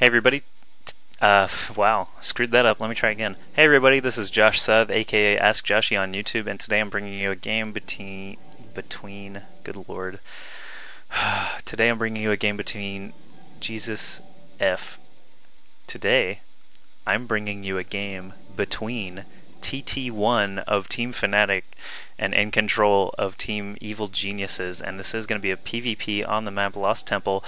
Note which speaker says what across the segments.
Speaker 1: Hey everybody. Wow, screwed that up. Let me try again. Hey everybody, this is Josh Sub, aka AskJoshy on YouTube, and today I'm bringing you a game between. Good lord. Today I'm bringing you a game between Jesus F. Today I'm bringing you a game between TTOne of Team Fnatic and iNcontroL of Team Evil Geniuses, and this is going to be a PvP on the map Lost Temple.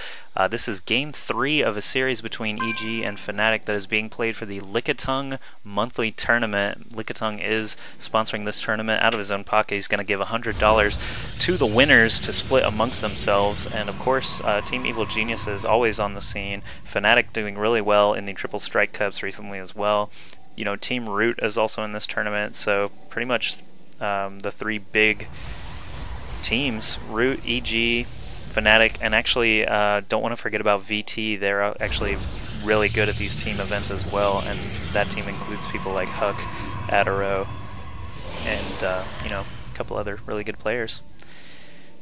Speaker 1: This is game 3 of a series between EG and Fnatic that is being played for the Lickitung monthly tournament. Lickitung is sponsoring this tournament out of his own pocket. He's going to give $100 to the winners to split amongst themselves, and of course Team Evil Geniuses always on the scene. Fnatic doing really well in the Triple Strike Cups recently as well. You know, Team Root is also in this tournament, so pretty much the three big teams, Root, EG, Fnatic, and actually don't want to forget about VT. They're actually really good at these team events as well, and that team includes people like Huck, Adaro, and you know, a couple other really good players.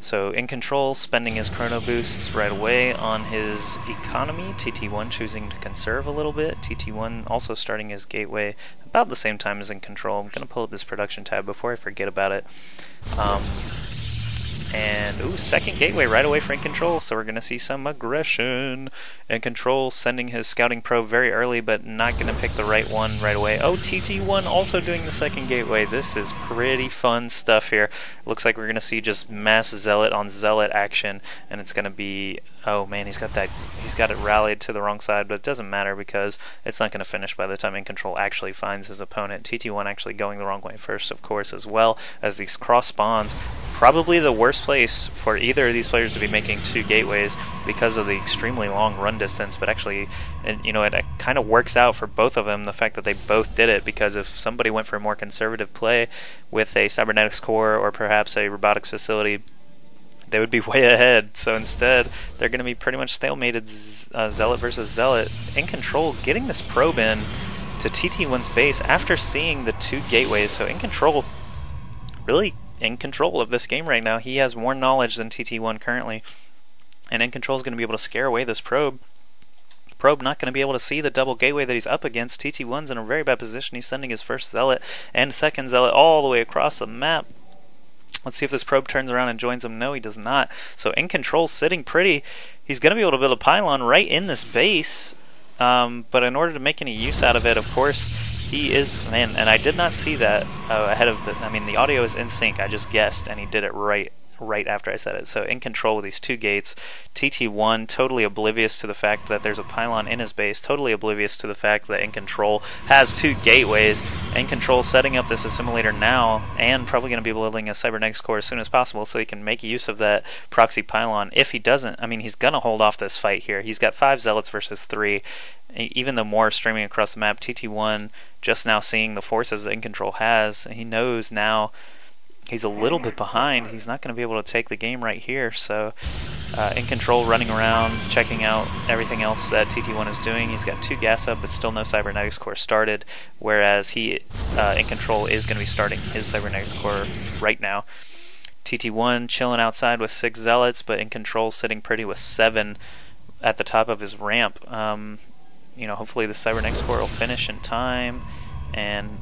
Speaker 1: So iNcontroL spending his chrono boosts right away on his economy, TTOne choosing to conserve a little bit, TTOne also starting his gateway about the same time as iNcontroL. I'm going to pull up this production tab before I forget about it. And, ooh, second gateway right away for iNcontroL, so we're going to see some aggression. iNcontroL sending his scouting probe very early, but not going to pick the right one right away. Oh, TTOne also doing the second gateway. This is pretty fun stuff here. Looks like we're going to see just mass Zealot on Zealot action, and it's going to be... Oh man, he's got it rallied to the wrong side, but it doesn't matter because it's not going to finish by the time iNcontroL actually finds his opponent. TTOne actually going the wrong way first, of course, as well as these cross spawns. Probably the worst place for either of these players to be making two gateways because of the extremely long run distance, but actually, you know, it kind of works out for both of them, the fact that they both did it, because if somebody went for a more conservative play with a cybernetics core or perhaps a robotics facility, they would be way ahead. So instead, they're going to be pretty much stalemated, Zealot versus Zealot. iNcontroL getting this probe in to TTOne's base after seeing the two gateways. So iNcontroL really in control of this game right now. He has more knowledge than TTOne currently, and iNcontroL is going to be able to scare away this probe. Probe not going to be able to see the double gateway that he's up against. TTOne's in a very bad position. He's sending his first Zealot and second Zealot all the way across the map. Let's see if this probe turns around and joins him. No, he does not. So iNcontroL sitting pretty. He's going to be able to build a pylon right in this base, but in order to make any use out of it, of course, he is... Man, and I did not see that ahead of the... I mean, the audio is in sync. I just guessed, and he did it right after I said it. So iNcontroL with these two gates. TTOne totally oblivious to the fact that there's a pylon in his base, totally oblivious to the fact that iNcontroL has two gateways. iNcontroL setting up this assimilator now, and probably going to be building a cybernetics core as soon as possible so he can make use of that proxy pylon. If he doesn't, I mean, he's going to hold off this fight here. He's got 5 Zealots versus 3. Even though more streaming across the map, TTOne just now seeing the forces that iNcontroL has, he knows now he's a little bit behind. He's not going to be able to take the game right here. So iNcontroL running around, checking out everything else that TTOne is doing. He's got 2 gas up, but still no cybernetics core started, whereas iNcontroL is going to be starting his cybernetics core right now. TTOne chilling outside with 6 Zealots, but iNcontroL sitting pretty with 7 at the top of his ramp. You know, hopefully the cybernetics core will finish in time, and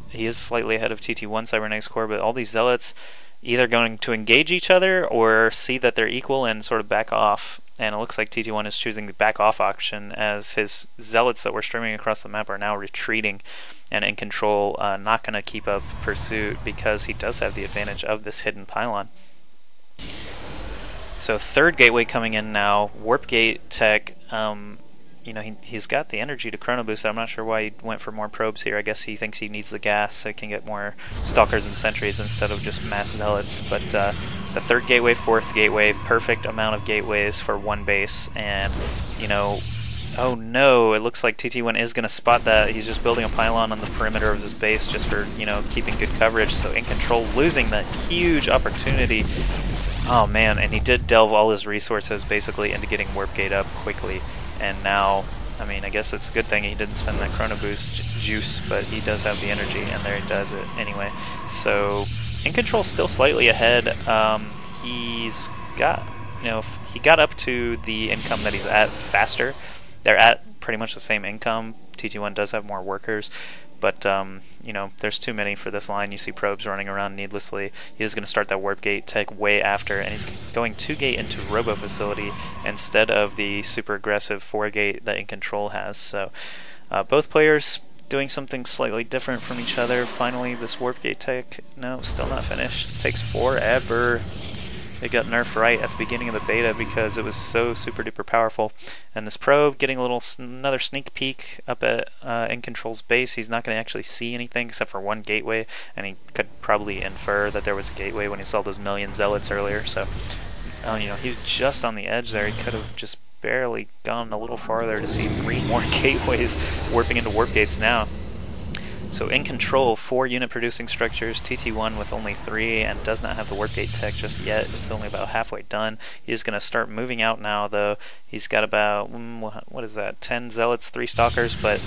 Speaker 1: he is slightly ahead of TTOne cybernetics core, but all these Zealots either going to engage each other or see that they're equal and sort of back off. And it looks like TTOne is choosing the back off option, as his Zealots that were streaming across the map are now retreating, and iNcontroL not going to keep up pursuit because he does have the advantage of this hidden pylon. So third gateway coming in now, Warp Gate Tech. You know, he's got the energy to chrono boost. I'm not sure why he went for more probes here. I guess he thinks he needs the gas so he can get more stalkers and sentries instead of just mass Zealots. But the third gateway, fourth gateway, perfect amount of gateways for one base. And, you know, oh no, it looks like TTOne is going to spot that. He's just building a pylon on the perimeter of his base just for, you know, keeping good coverage. So iNcontroL losing that huge opportunity. Oh man, and he did delve all his resources basically into getting Warp Gate up quickly. And now, I mean, I guess it's a good thing he didn't spend that chrono boost juice, but he does have the energy, and there he does it anyway. So iNcontroL's still slightly ahead. He's got, you know, he got up to the income that he's at faster. They're at pretty much the same income. TTOne does have more workers, but you know, there's too many for this line. You see probes running around needlessly. He is going to start that warp gate tech way after, and he's going 2-gate into Robo Facility instead of the super aggressive 4-gate that iNcontroL has. So both players doing something slightly different from each other. Finally, this warp gate tech, no, still not finished. It takes forever. It got nerfed right at the beginning of the beta because it was so super duper powerful. And this probe getting a little another sneak peek up at iNcontrol's base. He's not going to actually see anything except for one gateway, and he could probably infer that there was a gateway when he saw those million zealots earlier. So, you know, he was just on the edge there. He could have just barely gone a little farther to see 3 more gateways warping into warp gates now. So iNcontroL, 4 unit producing structures, TTOne with only 3, and does not have the warp gate tech just yet. It's only about halfway done. He is going to start moving out now, though. He's got about, what is that, 10 zealots, 3 stalkers, but